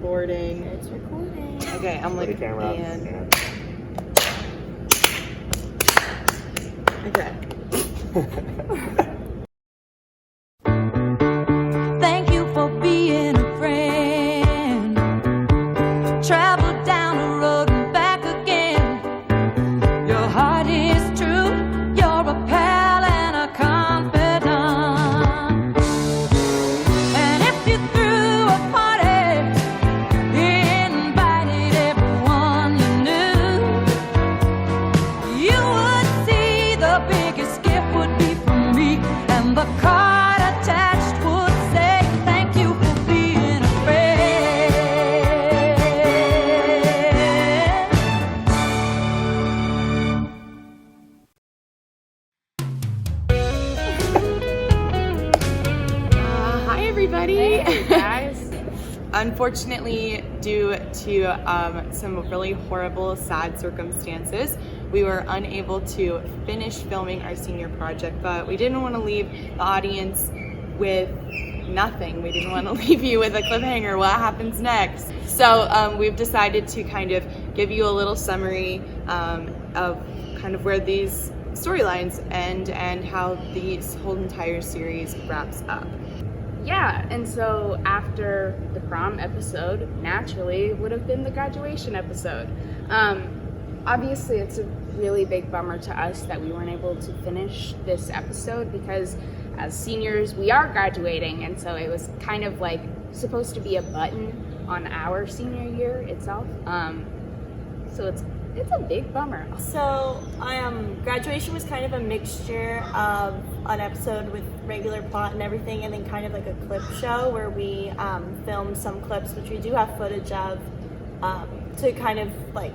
recording. It's recording. Okay, I'm like, and... Okay. Thank you for being a friend. Travel down the road and back again. Your heart is true. You're a pal and a confidant. And if you threw a party, invited everyone you knew, you would see the biggest gift would be from me, and the card attached would say thank you for being a friend. Hi, everybody. Hey, guys. Unfortunately, due to some really horrible, sad circumstances, we were unable to finish filming our senior project, but we didn't want to leave the audience with nothing. We didn't want to leave you with a cliffhanger. What happens next? So we've decided to kind of give you a little summary of kind of where these storylines end and how this whole entire series wraps up. Yeah, and so after the prom episode, naturally would have been the graduation episode. Obviously, it's a really big bummer to us that we weren't able to finish this episode because as seniors, we are graduating, and so it was kind of like supposed to be a button on our senior year itself. So it's a big bummer. So, graduation was kind of a mixture of an episode with regular plot and everything, and then kind of like a clip show where we filmed some clips, which we do have footage of, to kind of like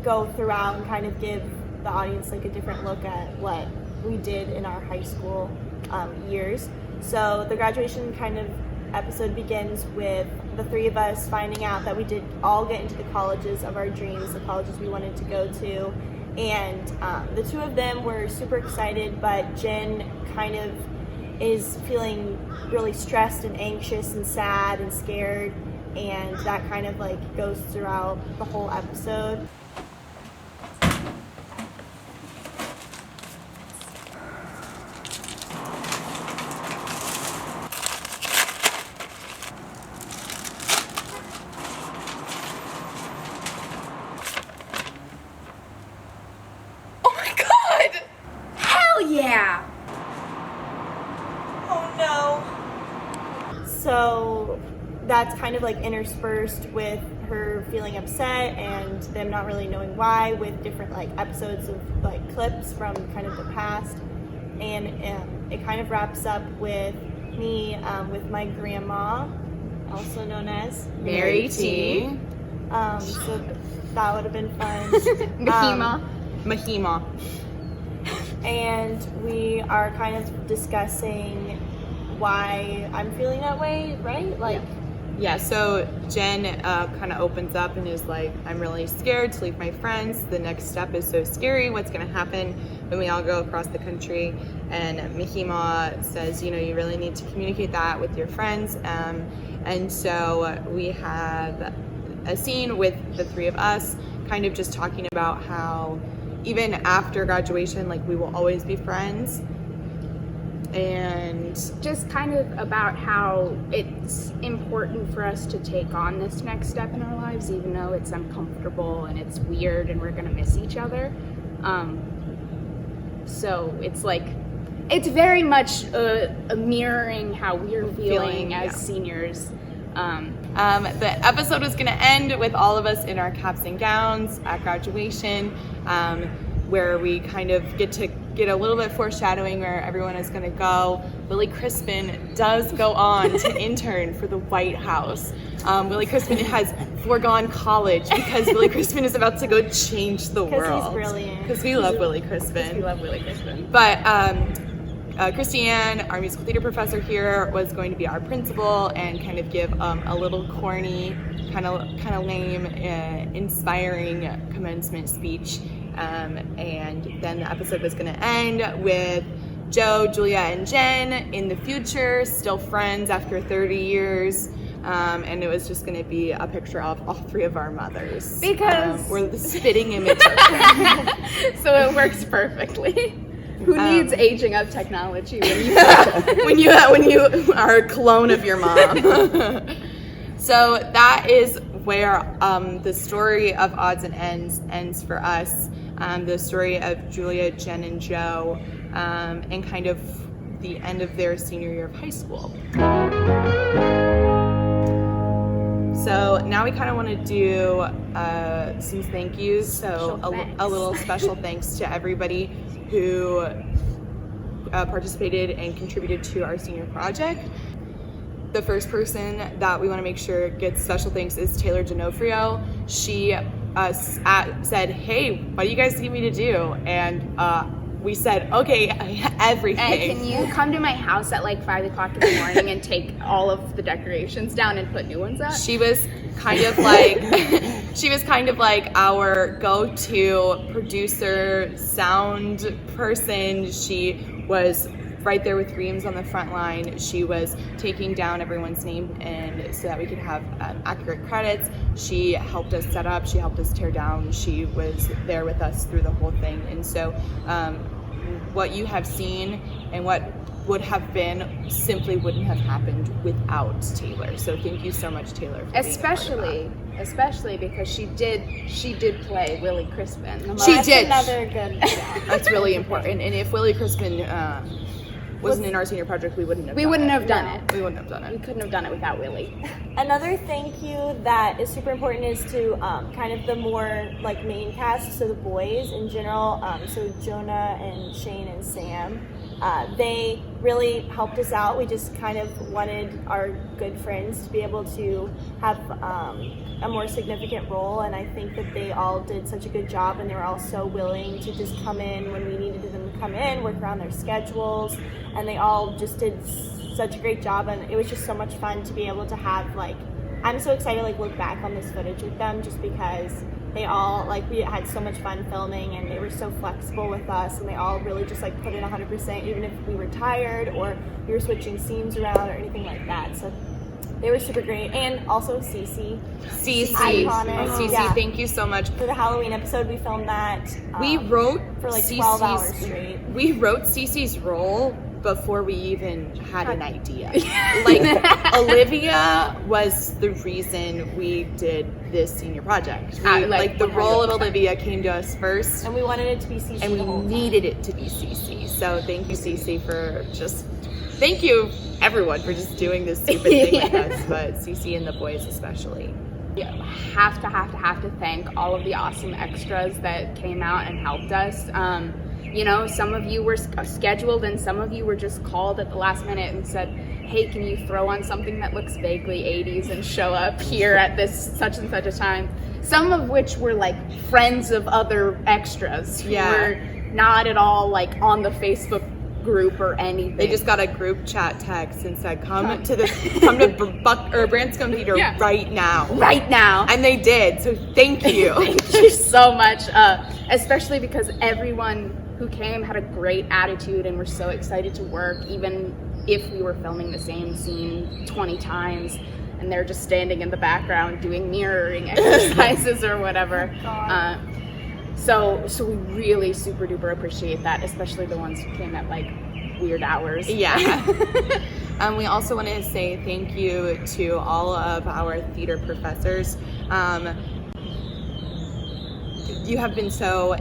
go throughout and kind of give the audience like a different look at what we did in our high school years. So the graduation kind of episode begins with the three of us finding out that we did all get into the colleges of our dreams, the colleges we wanted to go to, and the two of them were super excited, but Jen kind of is feeling really stressed and anxious and sad and scared, and that kind of like goes throughout the whole episode. Yeah. Oh no. So that's kind of like interspersed with her feeling upset and them not really knowing why, with different like episodes of like clips from kind of the past. And it kind of wraps up with me with my grandma, also known as Mary T. So that would have been fun. Mahima. And we are kind of discussing why I'm feeling that way, right? Like, Yeah, so Jen kind of opens up and is like, I'm really scared to leave my friends. The next step is so scary. What's going to happen when we all go across the country? And Mahima says, you know, you really need to communicate that with your friends. And so we have a scene with the three of us kind of just talking about how even after graduation, like, we will always be friends. And just kind of about how it's important for us to take on this next step in our lives, even though it's uncomfortable and it's weird and we're gonna miss each other. So it's like, it's very much a mirroring how we're feeling as seniors. The episode is going to end with all of us in our caps and gowns at graduation, where we kind of get a little bit foreshadowing where everyone is going to go. Willie Crispin does go on to intern for the White House. Willie Crispin has foregone college because Willie Crispin is about to go change the world. because he's brilliant. Because we love Willie Crispin. We love Willie Crispin. But Christiane, our musical theater professor here, was going to be our principal and kind of give a little corny, kind of lame, inspiring commencement speech. And then the episode was going to end with Joe, Julia, and Jen in the future, still friends after 30 years, and it was just going to be a picture of all three of our mothers. Because we're the spitting image. So it works perfectly. Who needs aging up technology when you are a clone of your mom? So that is where the story of Odds and Ends for us. The story of Julia, Jen, and Joe, and kind of the end of their senior year of high school. So now we kind of want to do some thank yous. So a little special thanks to everybody who participated and contributed to our senior project. The first person that we want to make sure gets special thanks is Taylor D'Onofrio. She said, hey, what do you guys need me to do? And we said, okay, everything. And can you come to my house at like 5 o'clock in the morning and take all of the decorations down and put new ones up? She was kind of like our go-to producer, sound person. She was right there with Reams on the front line. She was taking down everyone's name and so that we could have accurate credits. She helped us set up, she helped us tear down, she was there with us through the whole thing. And so what you have seen and what would have been simply wouldn't have happened without Taylor. So thank you so much, Taylor, for especially because she did play Willie Crispin. She did. Another good. That's really important. And if Willie Crispin wasn't in our senior project, we wouldn't have done it. We wouldn't have done it. We wouldn't have done it. We couldn't have done it without Willie. Another thank you that is super important is to kind of the more like main cast, so the boys in general, so Jonah and Shane and Sam. They really helped us out. We just kind of wanted our good friends to be able to have a more significant role, and I think that they all did such a good job, and they were all so willing to just come in when we needed them to come in, work around their schedules, and they all just did such a great job, and it was just so much fun to be able to have, like, I'm so excited to like look back on this footage with them just because they all, like, we had so much fun filming and they were so flexible with us, and they all really just like put in 100% even if we were tired or we were switching scenes around or anything like that. So they were super great. And also Cece, iconic. Cece, thank you so much. For the Halloween episode, we filmed that. We wrote for like 12 hours straight. We wrote Cece's role before we even had an idea. Like, Olivia was the reason we did this senior project. Like the role of Olivia came to us first. And we wanted it to be Cece. And we needed it to be Cece. So thank you, Cece, for just, thank you everyone for just doing this stupid thing with us, but Cece and the boys especially. Yeah, have to thank all of the awesome extras that came out and helped us. You know, some of you were scheduled and some of you were just called at the last minute and said, hey, can you throw on something that looks vaguely 80s and show up here at this such and such a time? Some of which were like friends of other extras who were not at all like on the Facebook group or anything. They just got a group chat text and said, come to Branscombe Theater right now. Right now. And they did, so thank you. Thank you so much, especially because everyone who came had a great attitude and were so excited to work, even if we were filming the same scene 20 times and they're just standing in the background doing mirroring exercises or whatever. So we really super duper appreciate that, especially the ones who came at like weird hours. Yeah. We also want to say thank you to all of our theater professors. You have been so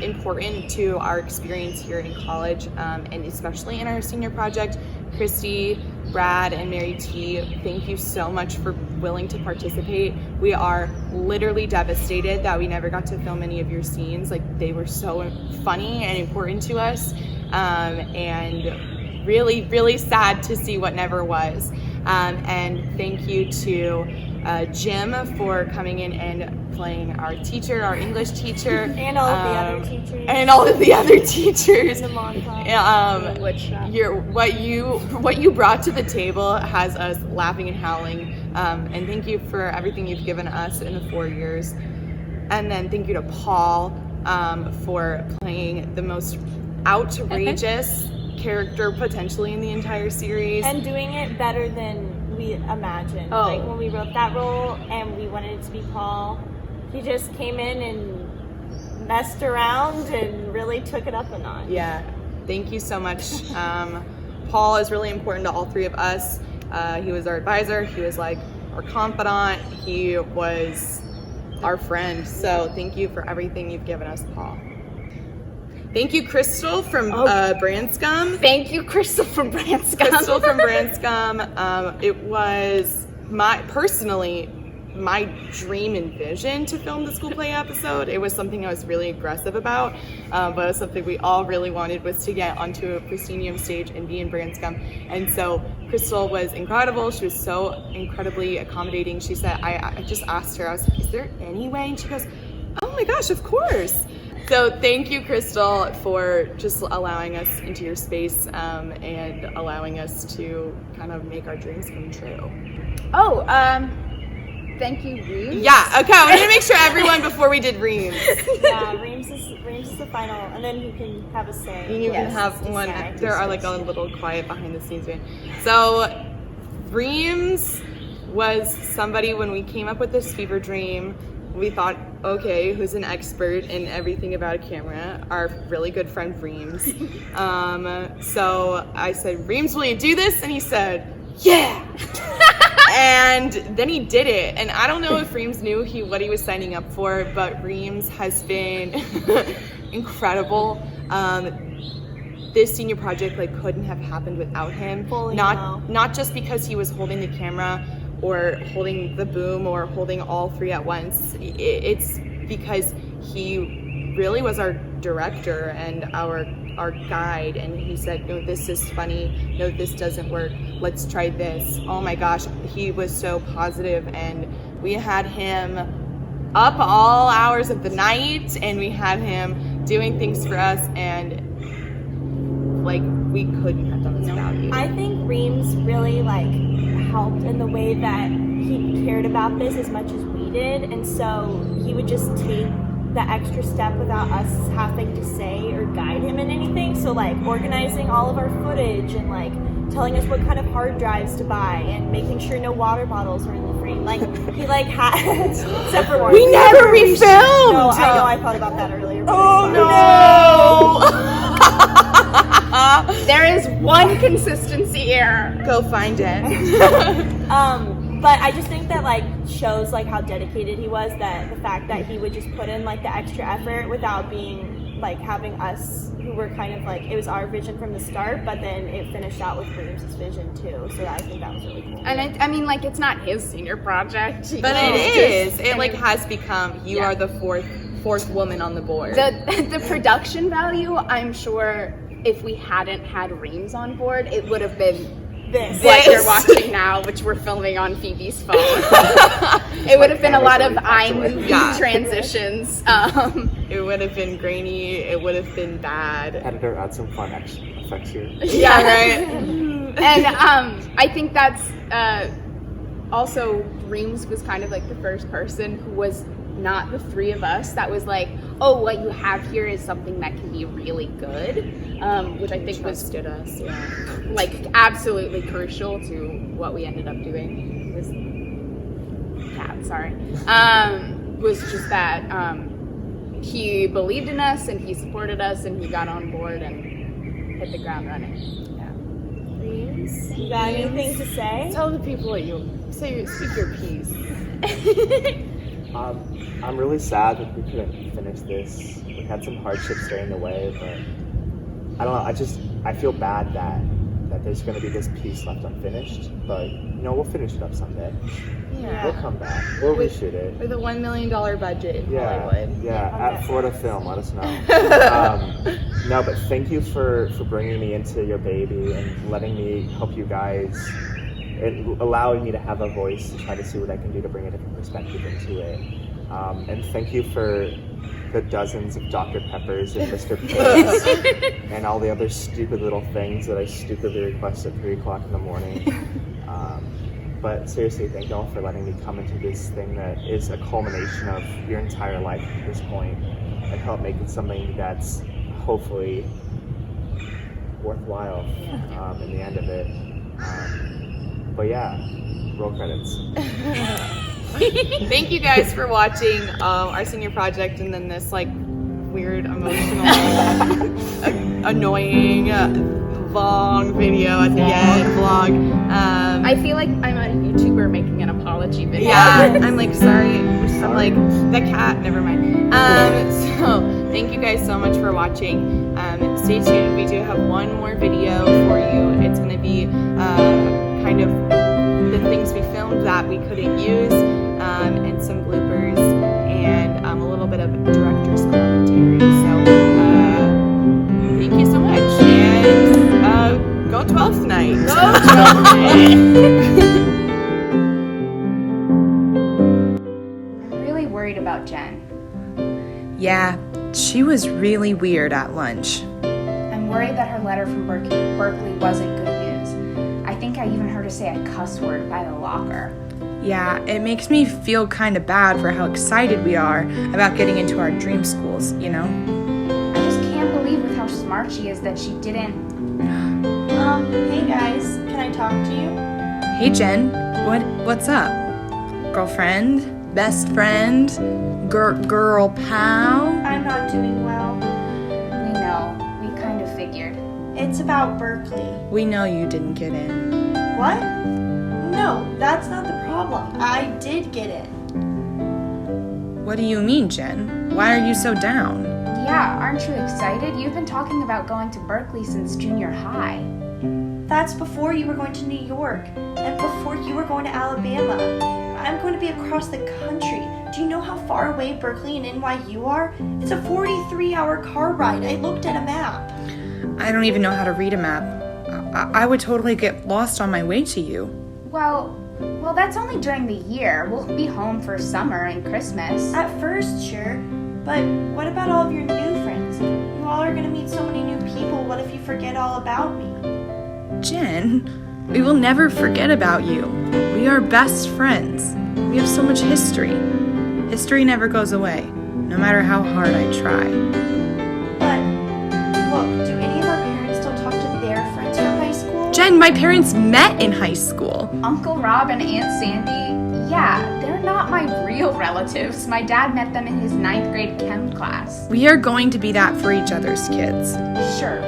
important to our experience here in college, and especially in our senior project. Christy, Brad, and Mary T, thank you so much for willing to participate. We are literally devastated that we never got to film any of your scenes. Like, they were so funny and important to us, and really, really sad to see what never was. And thank you to Jim for coming in and playing our teacher, our English teacher, and all of the other teachers, and all of the other teachers. The montage. What you brought to the table has us laughing and howling. And thank you for everything you've given us in the 4 years. And then thank you to Paul for playing the most outrageous character potentially in the entire series, and doing it better than we imagined. Oh. Like when we wrote that role and we wanted it to be Paul, he just came in and messed around and really took it up a notch. Yeah, thank you so much. Paul is really important to all three of us. He was our advisor, he was like our confidant, he was our friend. So thank you for everything you've given us, Paul. Thank you, Crystal from Branscombe. Thank you, Crystal from Branscombe. Crystal from Branscombe. It was personally my dream and vision to film the school play episode. It was something I was really aggressive about, but it was something we all really wanted, was to get onto a proscenium stage and be in Branscombe. And so Crystal was incredible. She was so incredibly accommodating. She said, I just asked her, I was like, is there any way? And she goes, oh my gosh, of course. So thank you, Crystal, for just allowing us into your space and allowing us to kind of make our dreams come true. Oh, thank you, Reeves. Yeah, okay, we need to make sure everyone before we did Reems. Yeah, Reems is the final, and then you can have a say. You can have one. There are like a little quiet behind the scenes bit. So Reems was somebody, when we came up with this fever dream, we thought, okay, who's an expert in everything about a camera? Our really good friend Reems. So I said, Reems, will you do this? And he said, yeah. And then he did it. And I don't know if Reems knew what he was signing up for, but Reems has been incredible. This senior project couldn't have happened without him. Not just because he was holding the camera or holding the boom or holding all three at once. It's because he really was our director and our guide, and he said, no, this is funny, no, this doesn't work, let's try this. Oh my gosh, he was so positive, and we had him up all hours of the night, and we had him doing things for us, and we couldn't have done this without you. I think Reems really helped in the way that he cared about this as much as we did, and so he would just take the extra step without us having to say or guide him in anything. So organizing all of our footage and telling us what kind of hard drives to buy and making sure no water bottles are in the frame. He had except for we never refilmed. No, I know, I thought about that earlier. Oh no. There is one consistency error. Go find it. But I just think that shows how dedicated he was, that the fact that he would just put in the extra effort without being having us, who were kind of it was our vision from the start, but then it finished out with Reeves' vision too. So I think that was really cool. And I mean it's not his senior project, but it is. It has become. You are the fourth woman on the board. The production value, I'm sure, if we hadn't had Reems on board, it would have been what you're watching now, which we're filming on Phoebe's phone. It would have been a lot of iMovie transitions. It would have been grainy. It would have been bad. Editor, add some fun effects here. Yeah, right. And I think that's also Reems was kind of the first person who was not the three of us that was oh, what you have here is something that can be really good, which I think was us, absolutely crucial to what we ended up doing. Was just that he believed in us and he supported us and he got on board and hit the ground running. Yeah. Reems, you got anything to say? Tell the people what you say. Speak your piece. I'm really sad that we couldn't finish this. We had some hardships during the way, but I don't know. I feel bad that there's going to be this piece left unfinished, but we'll finish it up someday. Yeah. We'll come back. We'll reshoot it. With a $1 million budget in Hollywood. Yeah, at Florida Film, let us know. No, but thank you for bringing me into your baby and letting me help you guys, and allowing me to have a voice to try to see what I can do to bring a different perspective into it. And thank you for the dozens of Dr. Peppers and Mr. Pigs and all the other stupid little things that I stupidly request at 3 o'clock in the morning. But seriously, thank y'all for letting me come into this thing that is a culmination of your entire life at this point and help make it something that's hopefully worthwhile in the end of it. But yeah, roll credits. Thank you guys for watching our senior project and then this like weird, emotional, annoying, long video at the end, vlog. I feel like I'm a YouTuber making an apology video. Yeah, I'm like, sorry. I'm like, the cat, never mind. So, thank you guys so much for watching. Stay tuned. We do have one more video for you. It's going to be kind of the things we filmed that we couldn't use, and some bloopers, and a little bit of director's commentary. So, thank you so much. And go 12 tonight. Go 12 tonight. Worried about Jen. Yeah, she was really weird at lunch. I'm worried that her letter from Berkeley wasn't good news. I think I even heard her say a cuss word by the locker. Yeah, it makes me feel kind of bad for how excited we are about getting into our dream schools, you know? I just can't believe with how smart she is that she didn't... Hey guys, can I talk to you? Hey Jen, what's up? Girlfriend? Best friend? Girl pal? I'm not doing well. We know. We kind of figured. It's about Berkeley. We know you didn't get in. What? No, that's not the problem. I did get in. What do you mean, Jen? Why are you so down? Yeah, aren't you excited? You've been talking about going to Berkeley since junior high. That's before you were going to New York, and before you were going to Alabama. I'm going to be across the country. Do you know how far away Berkeley and NYU are? It's a 43-hour car ride. I looked at a map. I don't even know how to read a map. I would totally get lost on my way to you. Well, that's only during the year. We'll be home for summer and Christmas. At first, sure. But what about all of your new friends? You all are going to meet so many new people. What if you forget all about me? Jen, we will never forget about you. We are best friends. We have so much history. History never goes away, no matter how hard I try. But, look, do any of our parents still talk to their friends from high school? Jen, my parents met in high school. Uncle Rob and Aunt Sandy, yeah, they're not my real relatives. My dad met them in his 9th grade chem class. We are going to be that for each other's kids. Sure.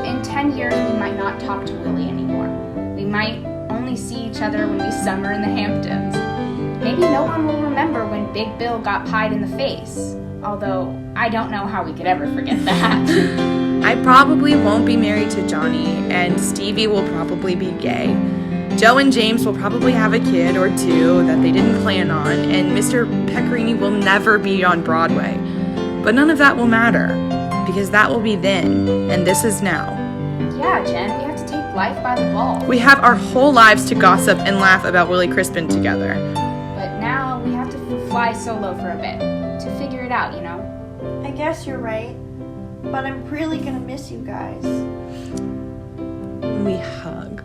In 10 years, we might not talk to Willie anymore. We might only see each other when we summer in the Hamptons. Maybe no one will remember when Big Bill got pied in the face. Although, I don't know how we could ever forget that. I probably won't be married to Johnny, and Stevie will probably be gay. Joe and James will probably have a kid or two that they didn't plan on, and Mr. Pecorini will never be on Broadway. But none of that will matter, because that will be then, and this is now. Yeah, Jen, we have to take life by the balls. We have our whole lives to gossip and laugh about Willie Crispin together. But now we have to fly solo for a bit, to figure it out, you know? I guess you're right. But I'm really gonna miss you guys. We hug.